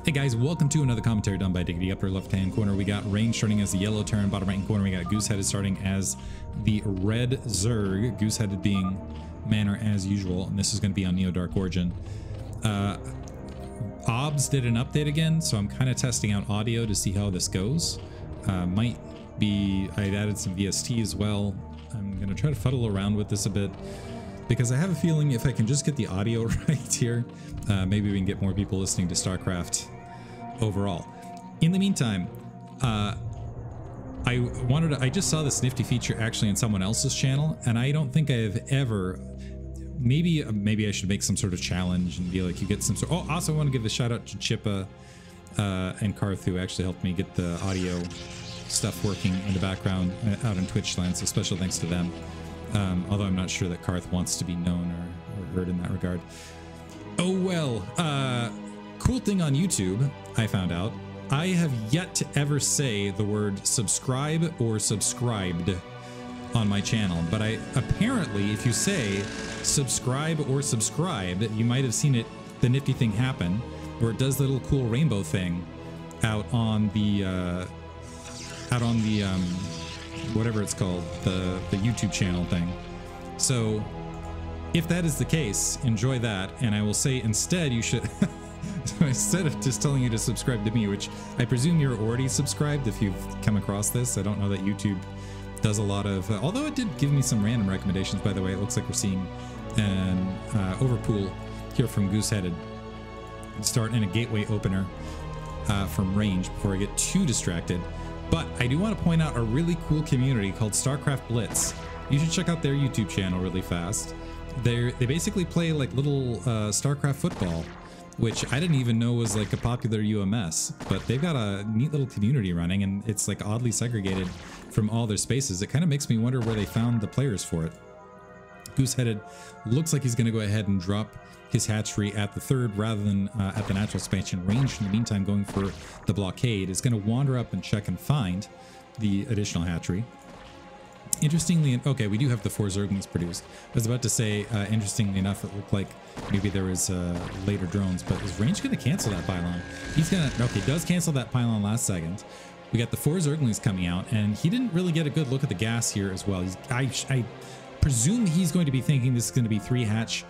Hey guys, welcome to another commentary done by Diggity. Upper left hand corner we got Range starting as the yellow turn, bottom right hand corner we got Gooseheaded starting as the red Zerg, Gooseheaded being manner as usual, and this is going to be on Neo Dark Origin. OBS did an update again, so I'm kind of testing out audio to see how this goes. Might be, I'd added some VST as well. I'm going to try to fuddle around with this a bit because I have a feeling if I can just get the audio right here, maybe we can get more people listening to StarCraft overall. In the meantime, I just saw this nifty feature actually on someone else's channel, and I don't think I've ever, maybe I should make some sort of challenge and be like, you get some sort. Oh, also I want to give a shout out to Chippa and Karth, who actually helped me get the audio stuff working in the background out in Twitch land, so special thanks to them. Although I'm not sure that Karth wants to be known or heard in that regard. Oh well, cool thing on YouTube, I found out, I have yet to ever say the word subscribe or subscribed on my channel, but apparently if you say subscribe or subscribe, you might have seen it, the nifty thing happen where it does the little cool rainbow thing out on the whatever it's called, the YouTube channel thing. So if that is the case, enjoy that. And I will say instead you should instead of just telling you to subscribe to me, which I presume you're already subscribed if you've come across this. I don't know that YouTube does a lot of, although it did give me some random recommendations, by the way. It looks like we're seeing an overpool here from Gooseheaded. Start in a gateway opener from range before I get too distracted. But I do want to point out a really cool community called StarCraft Blitz. You should check out their YouTube channel really fast. They basically play like little StarCraft football, which I didn't even know was like a popular UMS, but they've got a neat little community running, and it's like oddly segregated from all their spaces. It kind of makes me wonder where they found the players for it. Gooseheaded looks like he's going to go ahead and drop his hatchery at the third rather than at the natural expansion range. In the meantime, going for the blockade, is going to wander up and check and find the additional hatchery. Interestingly, okay, we do have the 4 Zerglings produced. I was about to say, interestingly enough, it looked like maybe there was later drones, but is Range going to cancel that pylon? He's going to, okay, does cancel that pylon last second. We got the 4 Zerglings coming out, and he didn't really get a good look at the gas here as well. I presume he's going to be thinking this is going to be 3 hatch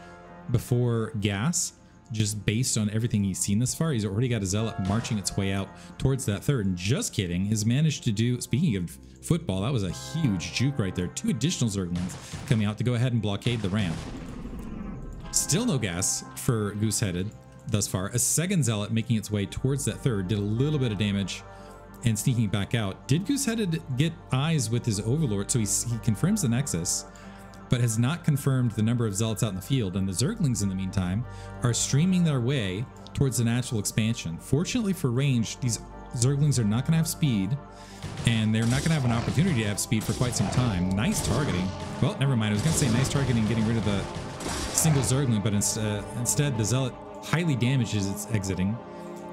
before gas, just based on everything he's seen this far. He's already got a Zealot marching its way out towards that third, and just kidding, has managed to do, speaking of football, that was a huge juke right there. 2 additional Zerglings coming out to go ahead and blockade the ramp. Still no gas for Gooseheaded thus far. A second Zealot making its way towards that third, did a little bit of damage and sneaking back out. Did Gooseheaded get eyes with his Overlord? So he confirms the Nexus, but has not confirmed the number of Zealots out in the field, and the Zerglings in the meantime are streaming their way towards the natural expansion. Fortunately for Range, these Zerglings are not going to have speed, and they're not going to have an opportunity to have speed for quite some time. Nice targeting. Well, never mind. I was going to say nice targeting, getting rid of the single Zergling, but instead the Zealot highly damages its exiting.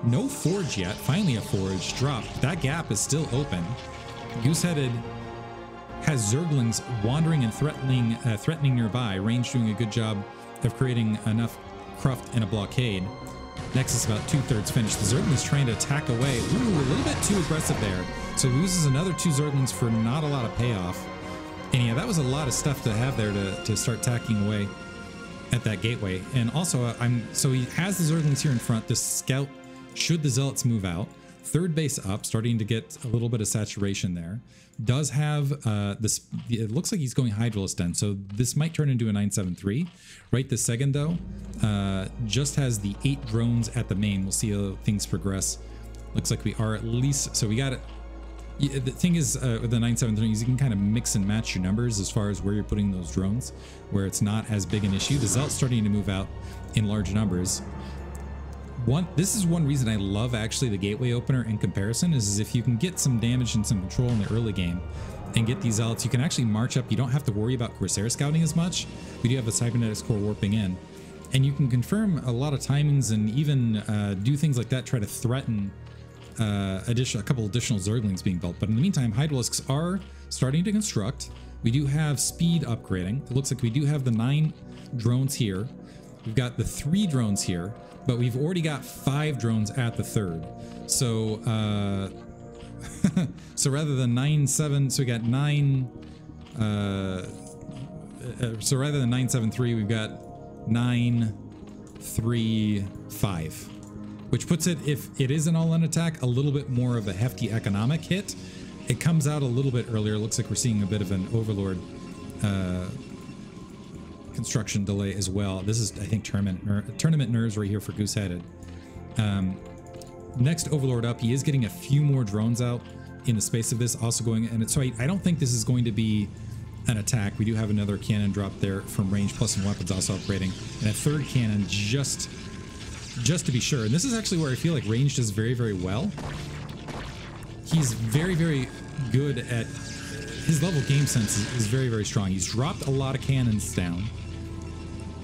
No Forge yet. Finally a Forge dropped. That gap is still open. Gooseheaded has Zerglings wandering and threatening nearby. Range doing a good job of creating enough cruft and a blockade. Nexus about 2/3 finished. The Zerglings trying to attack away. Ooh, a little bit too aggressive there. So loses another 2 Zerglings for not a lot of payoff. And yeah, that was a lot of stuff to have there to start tacking away at that gateway. And also, so he has the Zerglings here in front. The scout, should the Zealots move out, third base up, starting to get a little bit of saturation there. Does have this, it looks like he's going Hydralisk Den, so this might turn into a 973. Right this second though, just has the 8 drones at the main. We'll see how things progress. Looks like we are at least, so we got it. The thing is with the 973 is you can kind of mix and match your numbers as far as where you're putting those drones, where it's not as big an issue. The Zealot's starting to move out in large numbers. This is one reason I love actually the gateway opener in comparison, is if you can get some damage and some control in the early game and get these Zealots, you can actually march up. You don't have to worry about Corsair scouting as much. We do have a Cybernetics core warping in, and you can confirm a lot of timings and even do things like that, try to threaten a couple additional Zerglings being built. But in the meantime, Hydralisks are starting to construct. We do have speed upgrading. It looks like we do have the 9 drones here. we've got the 3 drones here, but we've already got 5 drones at the 3rd. So, so rather than 9-7, so we got 9, so rather than 9-7-3, we've got 9-3-5, which puts it, if it is an all-in attack, a little bit more of a hefty economic hit. It comes out a little bit earlier. It looks like we're seeing a bit of an Overlord construction delay as well. This is, I think, tournament nerves right here for Gooseheaded. Next Overlord up, he is getting a few more drones out in the space of this, also going, and so I don't think this is going to be an attack. We do have another cannon drop there from range, plus some weapons also upgrading, and a 3rd cannon just to be sure. And this is actually where I feel like range does very, very well. He's very, very good at, his level of game sense is very, very strong. He's dropped a lot of cannons down.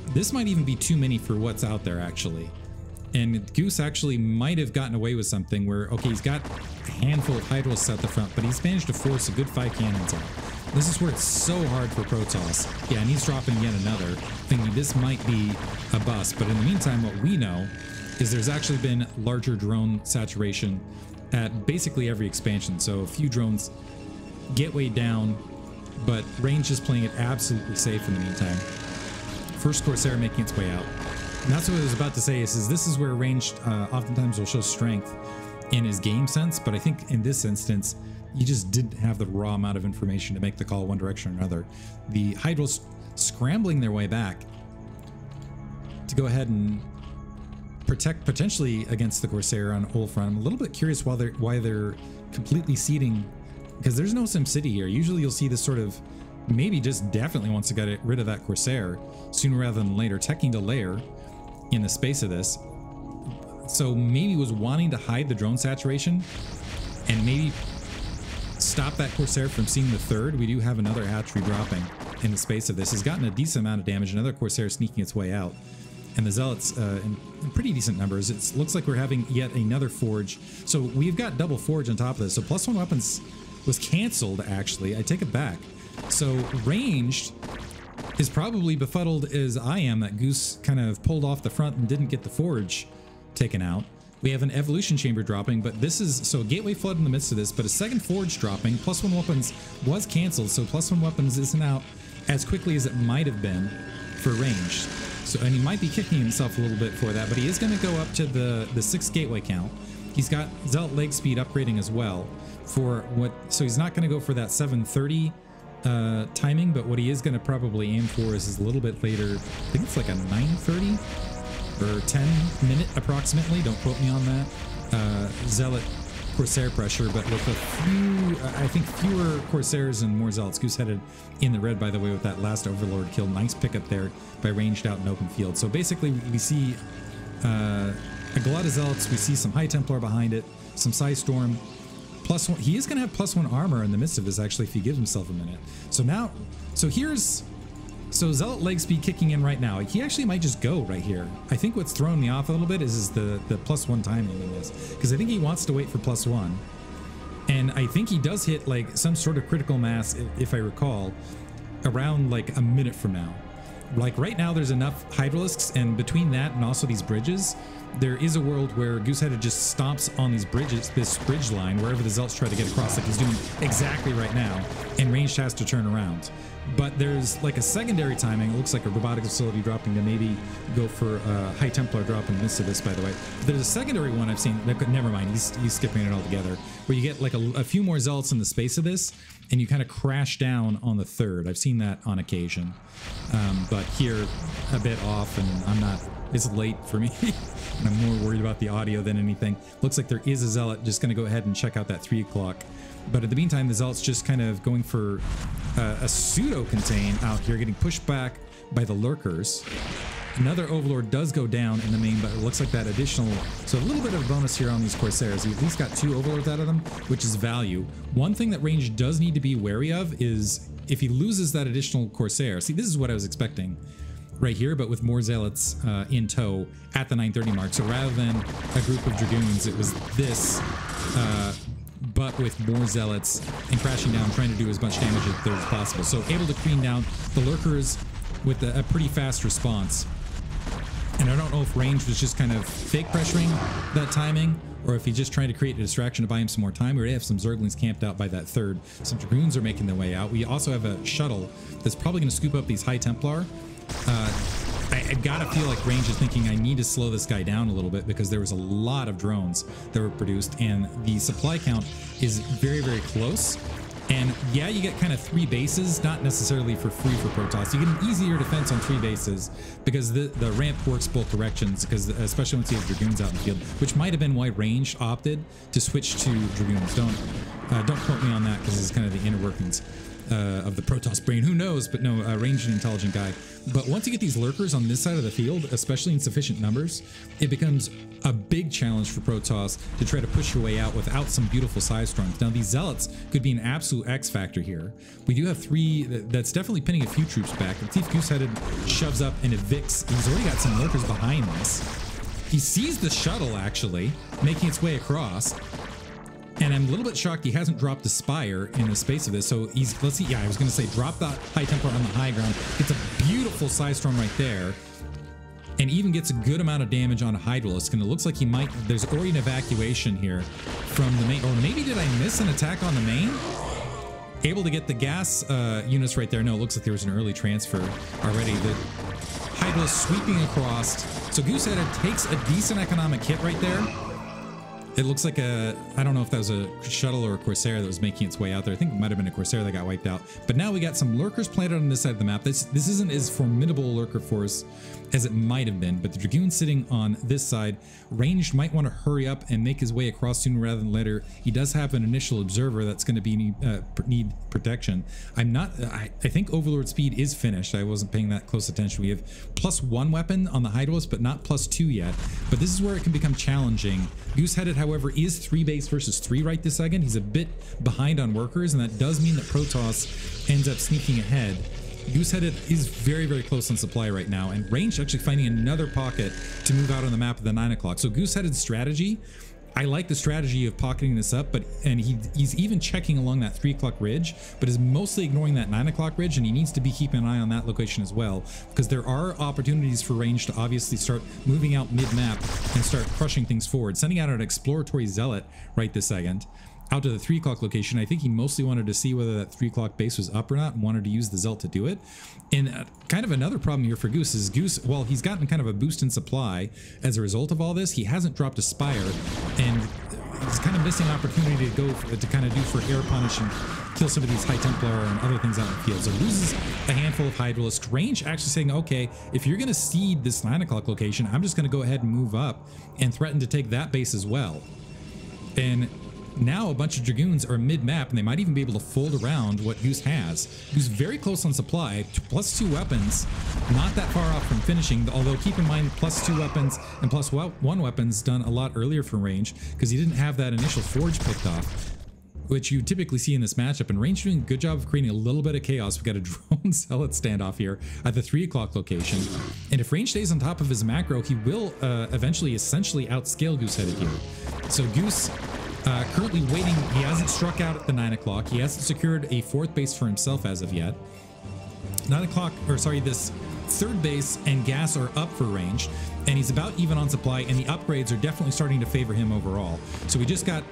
This might even be too many for what's out there, actually. And Goose actually might have gotten away with something where, okay, he's got a handful of Hydrals at the front, but he's managed to force a good 5 cannons out. This is where it's so hard for Protoss. Yeah, and he's dropping yet another, thinking this might be a bust. But in the meantime, what we know is there's actually been larger drone saturation at basically every expansion. So a few drones get way down, but range is playing it absolutely safe in the meantime. First Corsair making its way out. And that's what I was about to say, is this is where ranged oftentimes will show strength in his game sense, but I think in this instance, you just didn't have the raw amount of information to make the call one direction or another. The Hydrals scrambling their way back to go ahead and protect potentially against the Corsair on Olfront. I'm a little bit curious why they're completely seeding, because there's no SimCity here. Usually you'll see this sort of, maybe just definitely wants to get rid of that Corsair sooner rather than later, teching to layer in the space of this. So maybe was wanting to hide the drone saturation and maybe stop that Corsair from seeing the 3rd. We do have another hatchery dropping in the space of this. Has gotten a decent amount of damage. Another Corsair sneaking its way out. And the Zealots in pretty decent numbers. It looks like we're having yet another Forge. So we've got double Forge on top of this. So +1 weapons was canceled, actually. I take it back. So ranged is probably befuddled as I am that Goose kind of pulled off the front and didn't get the Forge taken out. We have an Evolution Chamber dropping, but this is, so Gateway Flood in the midst of this, but a second Forge dropping. +1 weapons was canceled, so +1 weapons isn't out as quickly as it might have been for ranged. So, and he might be kicking himself a little bit for that, but he is going to go up to the 6 gateway count. He's got Zealot leg speed upgrading as well for what, so he's not going to go for that 730 timing, but what he is going to probably aim for is a little bit later. I think it's like a 930 or 10 minute approximately. Don't quote me on that. Zealot Corsair pressure, but with a few, I think fewer Corsairs and more Zealots. Gooseheaded in the red, by the way, with that last Overlord kill. Nice pickup there by ranged out in open field. So basically we see a lot of Zealots. We see some High Templar behind it, some Psystorm. +1, he is going to have +1 armor in the midst of this, actually, if he gives himself a minute. So now, so Zealot leg speed kicking in right now. He actually might just go right here. I think what's throwing me off a little bit is the +1 timing in this, because I think he wants to wait for +1. And I think he does hit like some sort of critical mass, if I recall, around like a minute from now. Like right now there's enough Hydralisks, and between that and also these bridges, there is a world where Gooseheaded just stomps on these bridges, this bridge line, wherever the Zealots try to get across, like he's doing exactly right now, and ranged has to turn around. But there's like a secondary timing. It looks like a robotics facility dropping to maybe go for a High Templar drop in the midst of this, by the way. But there's a secondary one I've seen. Never mind, he's skipping it altogether. Where you get like a few more Zealots in the space of this, and you kind of crash down on the 3rd. I've seen that on occasion. But here, a bit off, and I'm not, it's late for me. And I'm more worried about the audio than anything. Looks like there is a Zealot. Just going to go ahead and check out that 3 o'clock. But in the meantime, the Zealot's just kind of going for a pseudo-contain out here, getting pushed back by the Lurkers. Another Overlord does go down in the main, but it looks like that additional... So a little bit of bonus here on these Corsairs. He at least got 2 Overlords out of them, which is value. One thing that range does need to be wary of is if he loses that additional Corsair. See, this is what I was expecting right here, but with more Zealots in tow at the 930 mark. So rather than a group of Dragoons, it was this... but with more Zealots and crashing down, trying to do as much damage as possible. So able to queen down the Lurkers with a pretty fast response. And I don't know if range was just kind of fake pressuring that timing, or if he just trying to create a distraction to buy him some more time. We already have some Zerglings camped out by that third. Some Dragoons are making their way out. We also have a shuttle that's probably going to scoop up these High Templar. I gotta feel like range is thinking I need to slow this guy down a little bit because there was a lot of drones that were produced and the supply count is very, very close. And yeah, you get kind of 3 bases, not necessarily for free for Protoss. You get an easier defense on 3 bases because the ramp works both directions, because especially once you have Dragoons out in the field, which might have been why range opted to switch to Dragoons. Don't quote me on that because it's kind of the inner workings of the Protoss brain. Who knows? But no, range and intelligent guy. But once you get these lurkers on this side of the field, especially in sufficient numbers, it becomes a big challenge for Protoss to try to push your way out without some beautiful side storms. Now, these Zealots could be an absolute X factor here. We do have 3 that's definitely pinning a few troops back. If Thief Gooseheaded shoves up and evicts, he's already got some lurkers behind this. He sees the shuttle actually making its way across. And I'm a little bit shocked he hasn't dropped the Spire in the space of this. So he's, let's see, yeah, I was going to say drop the High Templar on the high ground. It's a beautiful side storm right there. And even gets a good amount of damage on a Hydralisk. And it looks like he might, there's already an evacuation here from the main. Or maybe did I miss an attack on the main? Able to get the gas units right there. No, it looks like there was an early transfer already. The Hydralisk sweeping across. So Gooseheaded takes a decent economic hit right there. It looks like a, I don't know if that was a shuttle or a Corsair that was making its way out there. I think it might have been a Corsair that got wiped out. But now we got some lurkers planted on this side of the map. This isn't as formidable a lurker force as it might have been, but the Dragoon sitting on this side, ranged might want to hurry up and make his way across sooner rather than later. He does have an initial observer that's going to be need protection. I think Overlord speed is finished. I wasn't paying that close attention. We have +1 weapon on the Hydralisk, but not +2 yet. But this is where it can become challenging. Gooseheaded, however, is 3 base versus 3 right this second. He's a bit behind on workers, and that does mean that Protoss ends up sneaking ahead. Gooseheaded is very, very close on supply right now, and range actually finding another pocket to move out on the map at the 9 o'clock. So Gooseheaded's strategy, I like the strategy of pocketing this up, and he's even checking along that 3 o'clock ridge, but is mostly ignoring that 9 o'clock ridge, and he needs to be keeping an eye on that location as well, because there are opportunities for range to obviously start moving out mid-map and start crushing things forward. Sending out an exploratory zealot right this second out to the 3 o'clock location. I think he mostly wanted to see whether that 3 o'clock base was up or not and wanted to use the Zealot to do it. And kind of another problem here for Goose is Goose, well, he's gotten kind of a boost in supply as a result of all this. He hasn't dropped a Spire, and he's kind of missing opportunity to go to kind of do for air punish and kill some of these High Templar and other things out in the field. So loses a handful of Hydralisk. Range actually saying, okay, if you're going to cede this 9 o'clock location, I'm just going to go ahead and move up and threaten to take that base as well. And now a bunch of Dragoons are mid-map, and they might even be able to fold around what Goose has. Goose very close on supply, +2 weapons, not that far off from finishing, although keep in mind +2 weapons and +1 weapons done a lot earlier from range, because he didn't have that initial forge picked off, which you typically see in this matchup. And range doing a good job of creating a little bit of chaos. We've got a drone zealot standoff here at the 3 o'clock location. And if range stays on top of his macro, he will eventually essentially outscale Gooseheaded here. So Goose currently waiting. He hasn't struck out at the 9 o'clock. He hasn't secured a 4th base for himself as of yet. 9 o'clock, or sorry, this 3rd base and gas are up for range, and he's about even on supply, and the upgrades are definitely starting to favor him overall. So we just now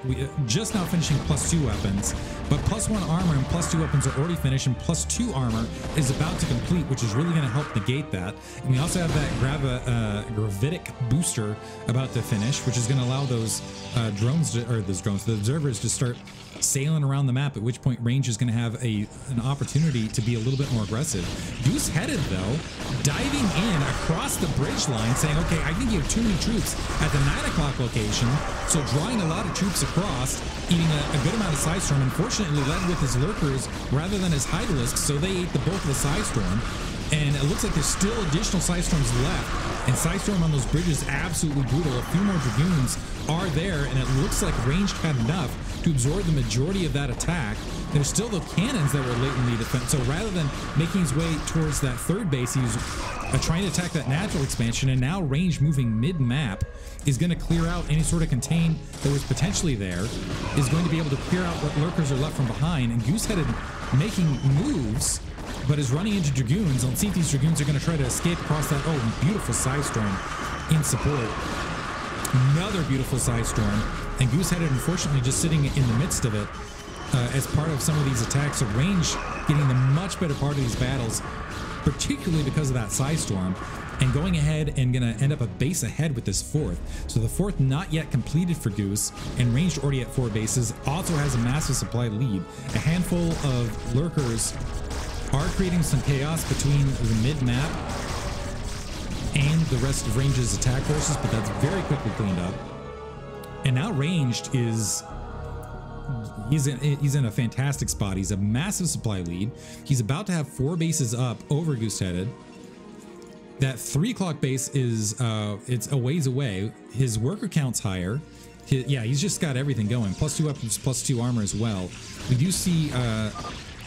finishing +2 weapons, but +1 armor and +2 weapons are already finished, and +2 armor is about to complete, which is really going to help negate that. And we also have that gravitic booster about to finish, which is going to allow those the observers to start sailing around the map, at which point range is going to have an opportunity to be a little bit more aggressive. Gooseheaded, though, diving in across the bridge line, saying, okay, I think you have too many troops at the 9 o'clock location, so drawing a lot of troops across, eating a good amount of side storm. Unfortunately led with his lurkers rather than his Hydralisk, so they ate the bulk of the side storm. And it looks like there's still additional side storms left, and side storm on those bridges absolutely brutal. A few more Dragoons are there, and it looks like ranged had enough to absorb the majority of that attack. There's still the cannons that were latently defensive. So rather than making his way towards that 3rd base, he was trying to attack that natural expansion, and now range moving mid-map is going to clear out any sort of contain that was potentially there, is going to be able to clear out what lurkers are left from behind, and Gooseheaded making moves but is running into Dragoons. Let's see if these Dragoons are going to try to escape across that. Oh, beautiful Side Storm in support. Another beautiful Side Storm. And Gooseheaded, unfortunately, just sitting in the midst of it as part of some of these attacks. So range getting the much better part of these battles, particularly because of that Side Storm. And going ahead and going to end up a base ahead with this fourth. So the fourth not yet completed for Goose, and ranged already at 4 bases. Also has a massive supply lead. A handful of lurkers are creating some chaos between the mid-map and the rest of Range's attack forces, but that's very quickly cleaned up. And now Ranged is... He's in a fantastic spot. He's a massive supply lead. He's about to have 4 bases up over Gooseheaded. That 3 o'clock base is it's a ways away. His worker count's higher. Yeah, he's just got everything going. +2 weapons, +2 armor as well. We do see,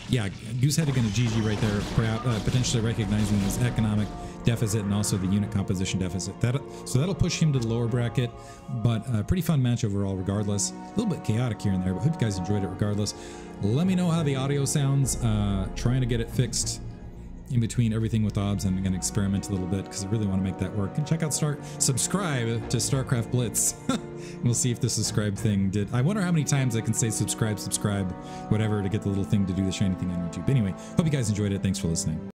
yeah, Gooseheaded going to GG right there, potentially recognizing his economic deficit and also the unit composition deficit. So that'll push him to the lower bracket, but a pretty fun match overall regardless. A little bit chaotic here and there, but hope you guys enjoyed it regardless. Let me know how the audio sounds. Trying to get it fixed in between everything with OBS, and I'm going to experiment a little bit because I really want to make that work. And check out subscribe to StarCraft Blitz. We'll see if the subscribe thing did. I wonder how many times I can say subscribe, whatever, to get the little thing to do the shiny thing on YouTube. Anyway, hope you guys enjoyed it. Thanks for listening.